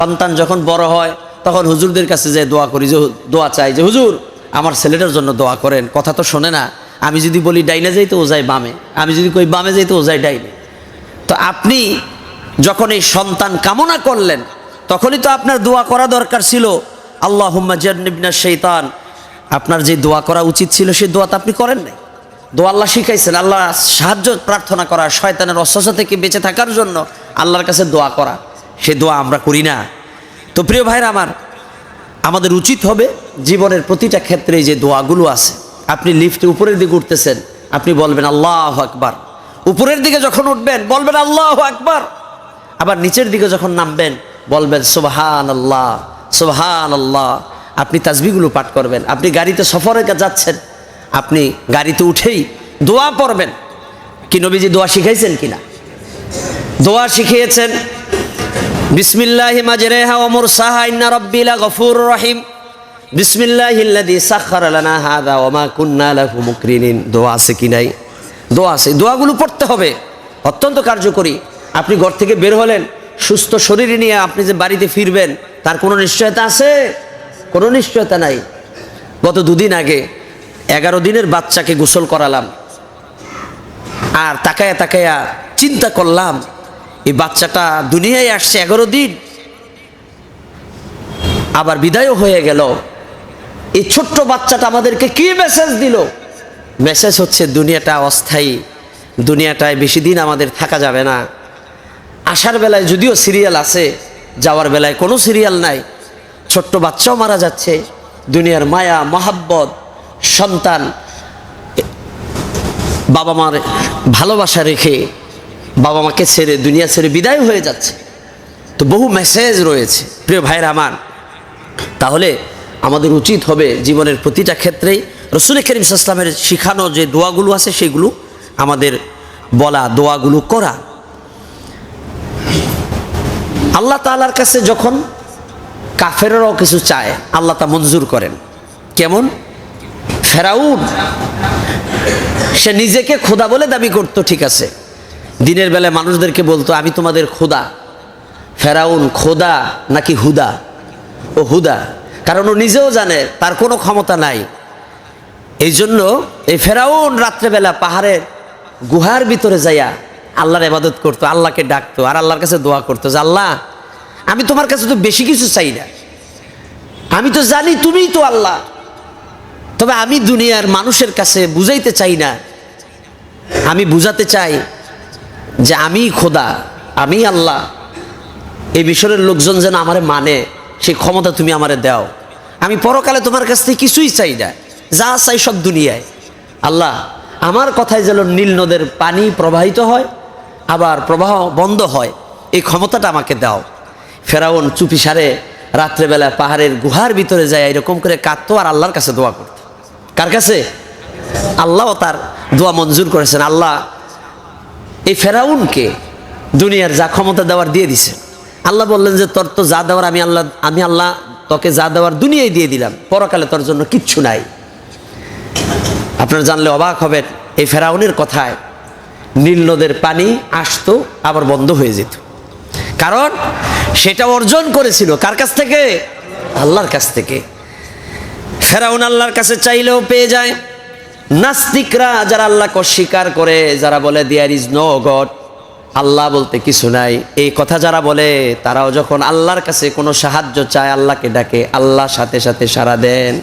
সন্তান যখন বড় হয় তখন হুজুরদের কাছে যে দোয়া করি, যে দোয়া চাই যে হুজুর আমার ছেলেটার জন্য দোয়া করেন। কথা তো শোনে না, আমি যদি বলি ডাইনে যাইতে ও যায় বামে, আমি যদি কই বামে যাইতে ও যায় ডাইনে। তো আপনি যখন এই সন্তান কামনা করলেন তখনই তো আপনার দোয়া করা দরকার ছিল, আল্লাহুম্মা জান্নিবনা শাইতান। আপনার যে দোয়া করা উচিত ছিল সেই দোয়া তো আপনি করেন নাই। দোয়া আল্লাহ শিখাইছেন, আল্লাহ সাহায্য প্রার্থনা করা, শয়তানের ওয়াসওয়াসা থেকে বেঁচে থাকার জন্য আল্লাহর কাছে দোয়া করা, সে দোয়া আমরা করি না। তো প্রিয় ভাইরা আমার, আমাদের উচিত হবে জীবনের প্রতিটা ক্ষেত্রে যে দোয়াগুলো আছে, আপনি লিফটে উপরের দিকে উঠতেছেন, আপনি বলবেন আল্লাহু আকবার। উপরের দিকে যখন উঠবেন বলবেন আল্লাহু আকবার। আবার নিচের দিকে যখন নামবেন বলবেন সুবহানাল্লাহ সুবহানাল্লাহ। আপনি তাসবিহগুলো পাঠ করবেন। আপনি গাড়িতে সফরে যাচ্ছেন, আপনি গাড়িতে উঠেই দোয়া পড়বেন। কি নবীজি দোয়া শিখাইছেন কিনা? দোয়া শিখিয়েছেন, বিসমিল্লাহি মাজরাহা ওয়া মুরসাহা ইন্না রাব্বি লাগফুরুর রহিম, বিসমিল্লাহিল্লাযী সাখখারা লানা হাযা ওয়া মা কুন্না লাহু মুকরিনিন। দোয়া আছে কি নাই? দোয়া আছে। দোয়াগুলো পড়তে হবে, অত্যন্ত কার্যকরী। আপনি ঘর থেকে বের হলেন সুস্থ শরীর নিয়ে, আপনি যে বাড়িতে ফিরবেন তার কোনো নিশ্চয়তা আছে? কোনো নিশ্চয়তা নাই। গত দুদিন আগে 11 দিনের বাচ্চাকে গোসল করালাম, আর তাকায়া তাকায়া চিন্তা করলাম এই বাচ্চাটা দুনিয়ায় আসছে 11 দিন, আবার বিদায়ও হয়ে গেল। এই ছোট্ট বাচ্চাটা আমাদেরকে কি মেসেজ দিল? মেসেজ হচ্ছে দুনিয়াটা অস্থায়ী, দুনিয়াটায় বেশি দিন আমাদের থাকা যাবে না। আসার বেলায় যদিও সিরিয়াল আছে, যাওয়ার বেলায় কোনো সিরিয়াল নাই। ছোট্ট বাচ্চাও মারা যাচ্ছে, দুনিয়ার মায়া মহাব্বত, সন্তান বাবা মার ভালোবাসা রেখে বাবা মাকে ছেড়ে দুনিয়া ছেড়ে বিদায় হয়ে যাচ্ছে। তো বহু মেসেজ রয়েছে প্রিয় ভাইরা আমার। তাহলে আমাদের উচিত হবে জীবনের প্রতিটা ক্ষেত্রেই রাসূল করিম সাল্লাল্লাহু আলাইহি ওয়াসাল্লামের শিখানো যে দোয়াগুলো আছে সেগুলো আমাদের বলা, দোয়াগুলো করা। আল্লাহ তাআলার কাছে যখন কাফেররাও কিছু চায় আল্লাহ তা মঞ্জুর করেন। কেমন? ফেরাউন সে নিজেকে খোদা বলে দাবি করত, ঠিক আছে, দিনের বেলায় মানুষদেরকে বলতো আমি তোমাদের খোদা। ফেরাউন খোদা নাকি হুদা? ও হুদা, কারণ ও নিজেও জানে তার কোনো ক্ষমতা নাই। এই জন্য এই ফেরাউন রাত্রেবেলা পাহাড়ের গুহার ভিতরে যাইয়া আল্লাহর ইবাদত করতো, আল্লাহকে ডাকতো, আর আল্লাহর কাছে দোয়া করতো যে আল্লাহ আমি তোমার কাছে তো বেশি কিছু চাই না, আমি তো জানি তুমিই তো আল্লাহ, তবে আমি দুনিয়ার মানুষের কাছে বুঝাইতে চাই না, আমি বুঝাতে চাই যে আমি খোদা, আমি আল্লাহ। এই মিশরের লোকজন যেন আমারে মানে, সেই ক্ষমতা তুমি আমারে দাও। আমি পরকালে তোমার কাছ থেকে কিছুই চাই না, যা চাই সব দুনিয়ায়। আল্লাহ আমার কথায় যেন নীল নদের পানি প্রবাহিত হয়, আবার প্রবাহ বন্ধ হয়, এই ক্ষমতাটা আমাকে দাও। ফেরাউন চুপিসারে রাত্রেবেলা পাহাড়ের গুহার ভিতরে যায় এরকম করে কাঁদতো আর আল্লাহর কাছে দোয়া করত। কার কাছে? আল্লাহ তার দোয়া মঞ্জুর করেছেন। আল্লাহ এই ফেরাউনকে দুনিয়ার যা ক্ষমতা দেওয়ার দিয়ে দিছে। আল্লাহ বললেন যে তোর তো যা দেওয়ার আমি আল্লাহ তোকে যা দেওয়ার দুনিয়ায় দিয়ে দিলাম, পরকালে তোর জন্য কিচ্ছু নাই। আপনারা জানলে অবাক হবেন, এই ফেরাউনের কথায় নীল নদের পানি আসতো আবার বন্ধ হয়ে যেত, কারণ সেটা অর্জন করেছিল কার কাছ থেকে? আল্লাহর কাছ থেকে। ফেরাউন আল্লাহর কাছে চাইলেও পেয়ে যায়। নাস্তিকরা যারা আল্লাহকে অস্বীকার করে, যারা বলে দেয়ার ইজ নো গড, আল্লাহ বলতে কিছু নাই, এই কথা যারা বলে, তারাও যখন আল্লাহর কাছে কোনো সাহায্য চায়, আল্লাহকে ডাকে, আল্লাহ সাথে সাথে সাড়া দেন,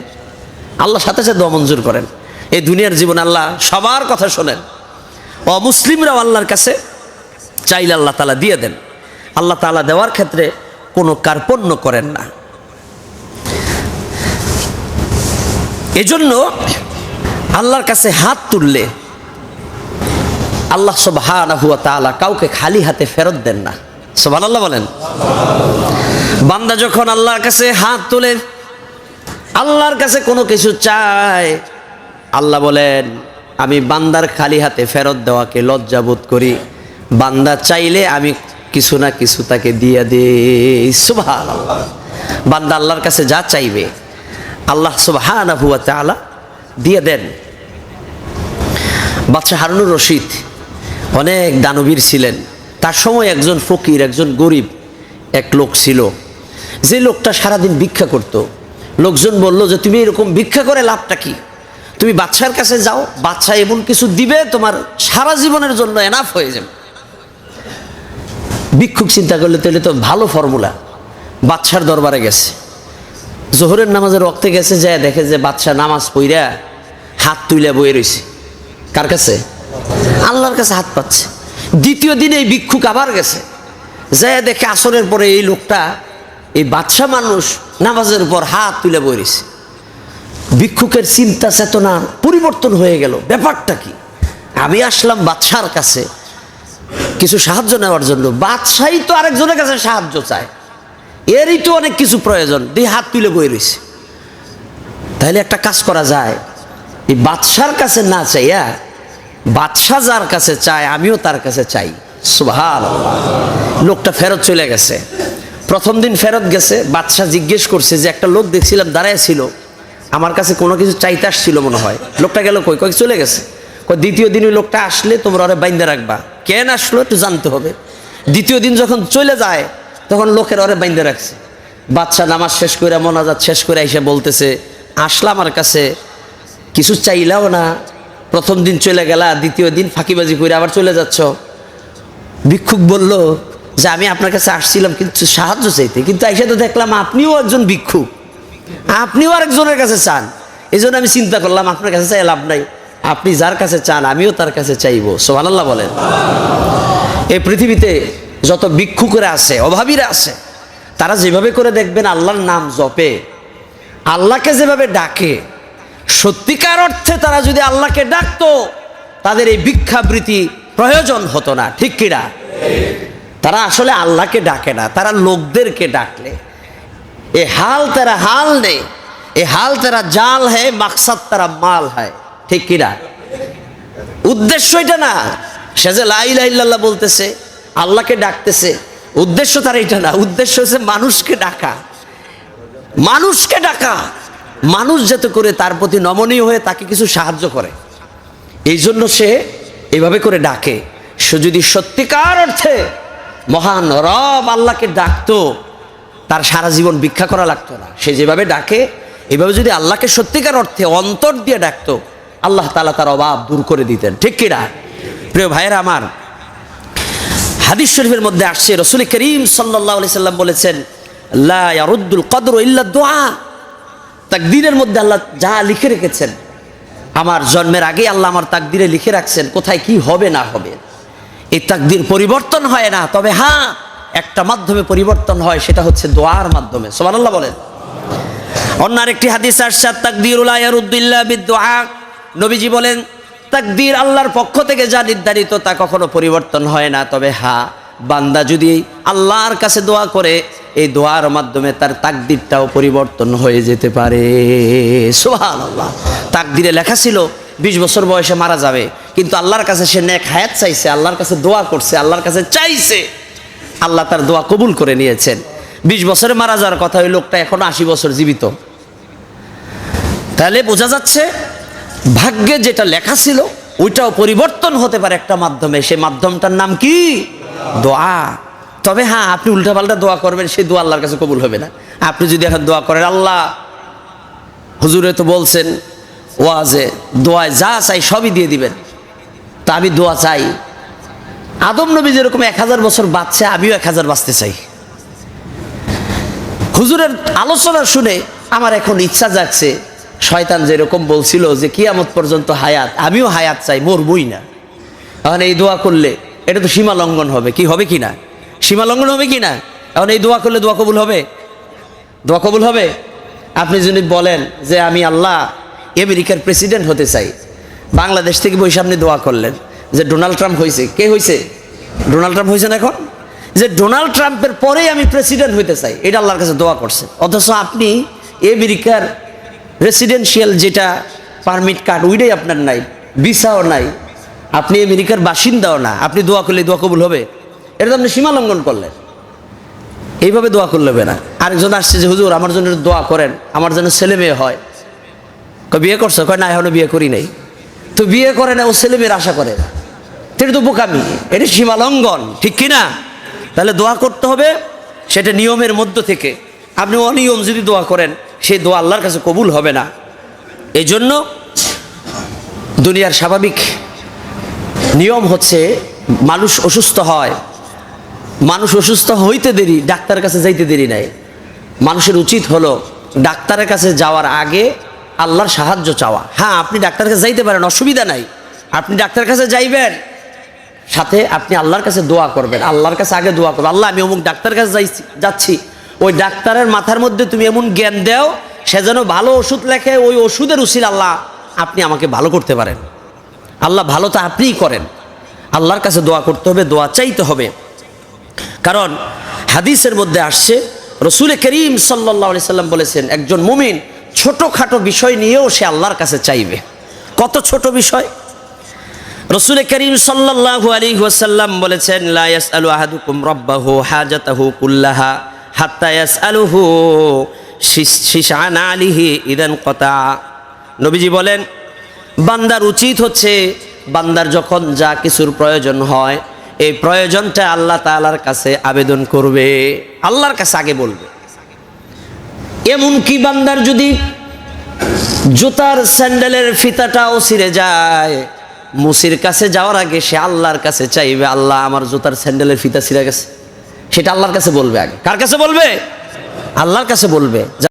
আল্লাহ সাথে সাথে দোয়া মঞ্জুর করেন। এই দুনিয়ার জীবন আল্লাহ সবার কথা শোনেন। অমুসলিমরাও আল্লাহর কাছে চাইলে আল্লাহ তাআলা দিয়ে দেন। আল্লাহ তাআলা দেওয়ার ক্ষেত্রে কোনো কার্পণ্য করেন না। এজন্য আল্লাহর কাছে হাত তুললে আল্লাহ সুবহানাহু ওয়া তাআলা কাউকে খালি হাতে ফেরত দেন না। সুবহানাল্লাহ বলেন। বান্দা যখন আল্লাহর কাছে হাত তোলে, আল্লাহর কাছে কোনো কিছু চায়, আল্লাহ বলেন আমি বান্দার খালি হাতে ফেরত দেওয়াকে লজ্জাবোধ করি। বান্দা চাইলে আমি কিছু না কিছু তাকে দিয়ে দেই। সুবহানাল্লাহ। বান্দা আল্লাহর কাছে যা চাইবে আল্লাহ সুবহানাহু ওয়া তাআলা দিয়ে দেন। বাদশা হারুনুর রশিদ অনেক দানবীর ছিলেন। তার সময় একজন ফকির, একজন গরিব এক লোক ছিল। যে লোকটা সারাদিন ভিক্ষা করত, লোকজন বলল যে তুমি এরকম ভিক্ষা করে লাভটা কি, তুমি বাদশার কাছে যাও, বাদশা এমন কিছু দিবে তোমার সারা জীবনের জন্য এনাফ হয়ে যাবে। ভিক্ষুক চিন্তা করলে তাহলে তো ভালো ফর্মুলা, বাদশার দরবারে গেছে, জোহরের নামাজের রক্তে গেছে, যায় দেখে যে বাদশা নামাজ পইরা হাত তুলে বয়ে রয়েছে। কার কাছে? আল্লাহর কাছে হাত পাচ্ছে। দ্বিতীয় দিনে এই ভিক্ষুক আবার গেছে, যায় দেখে আসরের পরে এই লোকটা, এই বাদশা মানুষ নামাজের উপর হাত তুলে বয়ে রয়েছে। ভিক্ষুকের চিন্তা চেতনা পরিবর্তন হয়ে গেল, ব্যাপারটা কি? আমি আসলাম বাদশার কাছে কিছু সাহায্য নেওয়ার জন্য, বাদশাই তো আরেকজনের কাছে সাহায্য চায়, এরই তো অনেক কিছু প্রয়োজন, দিয়ে হাত তুলে বয়ে রয়েছে। তাহলে একটা কাজ করা যায়, এই বাদশার কাছে না চাইয়া বাদশা যার কাছে চায় আমিও তার কাছে চাই। সুবহানাল্লাহ। লোকটা ফেরত চলে গেছে। প্রথম দিন ফেরত গেছে, বাদশা জিজ্ঞেস করছে যে একটা লোক দেখছিলাম দাঁড়ায় ছিল, আমার কাছে কোনো কিছু চাইতে আসছিল মনে হয়, লোকটা গেল কই? কই চলে গেছে। দ্বিতীয় দিন ওই লোকটা আসলে তোমরা ওরে বাইন্দা রাখবা। কেন আসলো একটু জানতে হবে। দ্বিতীয় দিন যখন চলে যায় তখন লোকের ওরে বাইন্দা রাখছে। বাদশা নামাজ শেষ করে মোনাজাত শেষ করে এসে বলতেছে, আসলাম আমার কাছে কিছু চাইলাও না, প্রথম দিন চলে গেলা, দ্বিতীয় দিন ফাঁকিবাজি করে আবার চলে যাচ্ছ। ভিক্ষুক বলল যে আমি আপনার কাছে আসছিলাম কিন্তু সাহায্য চাইতে, কিন্তু এসে তো দেখলাম আপনিও একজন ভিক্ষুক, আপনিও আরেকজনের কাছে চান, এই জন্য আমি চিন্তা করলাম আপনার কাছে চাই লাভ নাই, আপনি যার কাছে চান আমিও তার কাছে চাইবো। সুবহানাল্লাহ বলেন। এই পৃথিবীতে যত ভিক্ষুকরা আছে, অভাবীরা আছে, তারা যেভাবে করে দেখবেন আল্লাহর নাম জপে, আল্লাহকে যেভাবে ডাকে, সত্যিকার অর্থে তারা যদি আল্লাহকে ডাকতো তাদের এই ভিক্ষাবৃত্তি প্রয়োজন হতো না। ঠিক কিনা? তারা আসলে আল্লাহকে ডাকে না, তারা লোকদেরকে ডাকলে এ হাল তারা হাল নেই, এ হাল তারা জাল হ্যায়, মাকসাদ তারা মাল হয়। ঠিক কিনা? উদ্দেশ্য এটা না, সে যে লা ইলাহা ইল্লাল্লাহ বলতেছে, আল্লাহকে ডাকতেছে, উদ্দেশ্য তার এটা না, উদ্দেশ্য হচ্ছে মানুষকে ডাকা, মানুষকে ডাকা, মানুষ যাতে করে তার প্রতি নমনীয় হয়ে তাকে কিছু সাহায্য করে, এই জন্য সে এভাবে করে ডাকে। সে যদি সত্যিকার অর্থে মহান রব আল্লাহকে ডাকতো তার সারা জীবন ভিক্ষা করা লাগতো না। সে যেভাবে ডাকে এভাবে যদি আল্লাহকে সত্যিকার অর্থে অন্তর দিয়ে ডাকতো, আল্লাহ তাআলা তার অভাব দূর করে দিতেন। ঠিক কিনা? প্রিয় ভাইয়েরা আমার, হাদিস শরীফের মধ্যে আসছে রাসূল করিম সাল্লাল্লাহু আলাইহি সাল্লাম বলেছেন, লা ইয়ারুদ্দুল কদরু ইল্লা দুআ। তাকদীরের মধ্যে আল্লাহ যা লিখে রেখেছেন, আমার জন্মের আগে আল্লাহ আমার তাকদীরে লিখে রাখছেন কোথায় কি হবে না হবে, এই তাকদীর পরিবর্তন হয় না। তবে হ্যাঁ, একটা মাধ্যমে পরিবর্তন হয়, সেটা হচ্ছে দোয়ার মাধ্যমে। সুবহানাল্লাহ বলেন। অন্য আরেকটি হাদিস আসছে, তাকদীরু লা ইয়ারুদ্দু ইল্লা বিদুআ। নবীজি বলেন, তাকদীর আল্লাহর পক্ষ থেকে যা নির্ধারিত তা কখনো পরিবর্তন হয় না। তবে হ্যাঁ, বান্দা যদি আল্লাহর কাছে দোয়া করে, এই দোয়ার মাধ্যমে তার তাকদীরটাও পরিবর্তন হয়ে যেতে পারে। সুবহানাল্লাহ। তাকদীরে লেখা ছিল 20 বছর বয়সে মারা যাবে, কিন্তু আল্লাহর কাছে সে নেক হায়াত চাইছে, আল্লাহর কাছে দোয়া করছে, আল্লাহর কাছে চাইছে, আল্লাহ তার দোয়া কবুল করে নিয়েছেন। 20 বছরে মারা যাওয়ার কথা, ওই লোকটা এখনো 80 বছর জীবিত। তাহলে বোঝা যাচ্ছে ভাগ্যে যেটা লেখা ছিল ওইটাও পরিবর্তন হতে পারে একটা মাধ্যমে। সেই মাধ্যমটার নাম কি? দোয়া। তবে হ্যাঁ, আপনি উল্টাপাল্টা দোয়া করবেন, সেই দোয়া আল্লাহর কাছে কবুল হবে না। আপনি যদি এখন দোয়া করেন, আল্লাহ হুজুরে তো বলছেন ওয়াজে দোয়ায় যা চাই সবই দিয়ে দিবেন, তা আমি দোয়া চাই আদম নবী যেরকম 1000 বছর বাঁচছে, আমিও 1000 বাঁচতে চাই। হুজুরের আলোচনা শুনে আমার এখন ইচ্ছা জাগছে, শয়তান যেরকম বলছিল যে কিয়ামত পর্যন্ত হায়াত, আমিও হায়াত চাই, মরবই না। এখন এই দোয়া করলে এটা তো সীমা লঙ্ঘন হবে, কি হবে কি না? সীমা লঙ্ঘন হবে কি না? এখন এই দোয়া করলে দোয়া কবুল হবে? দোয়া কবুল হবে? আপনি যদি বলেন যে আমি আল্লাহ আমেরিকার প্রেসিডেন্ট হতে চাই, বাংলাদেশ থেকে বসে আপনি দোয়া করলেন যে ডোনাল্ড ট্রাম্প হয়েছে, কে হয়েছে? ডোনাল্ড ট্রাম্প হয়েছেন এখন, যে ডোনাল্ড ট্রাম্পের পরেই আমি প্রেসিডেন্ট হতে চাই, এটা আল্লাহর কাছে দোয়া করছেন। অথচ আপনি আমেরিকার রেসিডেন্সিয়াল যেটা পারমিট কার্ড, ওইটাই আপনার নাই, ভিসাও নাই, আপনি আমেরিকার বাসিন্দাও না, আপনি দোয়া করলে দোয়া কবুল হবে? এটা তো আপনি সীমা লঙ্ঘন করলেন। এইভাবে দোয়া করলে হবে না। আরেকজন আসছে যে হুজুর আমার জন্য দোয়া করেন, আমার জন্য ছেলে মেয়ে হয়। বিয়ে করছো? কয় না, এখনো বিয়ে করি নাই। তো বিয়ে করে না, ও ছেলে মেয়ের আশা করে, এটা তো বোকামি, এটা সীমা লঙ্ঘন। ঠিক কিনা? তাহলে দোয়া করতে হবে সেটা নিয়মের মধ্য থেকে, আপনি অনিয়ম যদি দোয়া করেন সেই দোয়া আল্লাহর কাছে কবুল হবে না। এই জন্য দুনিয়ার স্বাভাবিক নিয়ম হচ্ছে মানুষ অসুস্থ হয়, মানুষ অসুস্থ হইতে দেরি, ডাক্তারের কাছে যাইতে দেরি নাই। মানুষের উচিত হলো ডাক্তারের কাছে যাওয়ার আগে আল্লাহর সাহায্য চাওয়া। হ্যাঁ, আপনি ডাক্তারের কাছে যাইতে পারেন, অসুবিধা নাই, আপনি ডাক্তারের কাছে যাইবেন, সাথে আপনি আল্লাহর কাছে দোয়া করবেন। আল্লাহর কাছে আগে দোয়া করবেন, আল্লাহ আমি অমুক ডাক্তারের কাছে যাচ্ছি, ওই ডাক্তারের মাথার মধ্যে তুমি এমন জ্ঞান দাও সে যেন ভালো ওষুধ লেখে, ওই ওষুধের উসিল আল্লাহ আপনি আমাকে ভালো করতে পারেন। আল্লাহ ভালো তো আপনিই করেন। আল্লাহর কাছে দোয়া করতে হবে, দোয়া চাইতে হবে। কারণ হাদিসের মধ্যে আসছে, রসুল করিম সাল্লাল্লাহু আলাইহি সাল্লাম বলেছেন, একজন মুমিন ছোটোখাটো বিষয় নিয়েও সে আল্লাহর কাছে চাইবে। কত ছোট বিষয়! রসুল করিম সাল্লাল্লাহু আলাইহি ওয়াসাল্লাম বলেছেন, লা ইয়াসআলু আহাদুকুম রাব্বাহু হাজাতাহু কুল্লাহা হাত্তা ইয়াসআলুহু শিশআন আলিহি ইদান কতা। নবীজি বলেন, বান্দার উচিত হচ্ছে বান্দার যখন যা কিছুর প্রয়োজন হয় এই প্রয়োজনটা আল্লাহ তাআলার কাছে আবেদন করবে, আল্লাহর কাছে আগে বলবে। এমনকি বান্দার যদি জুতার স্যান্ডেলের ফিতাটাও ছিঁড়ে যায়, মুসির কাছে যাওয়ার আগে সে আল্লাহর কাছে চাইবে, আল্লাহ আমার জুতার স্যান্ডেলের ফিতা ছিঁড়ে গেছে, সেটা আল্লাহর কাছে বলবে আগে। কার কাছে বলবে? আল্লাহর কাছে বলবে।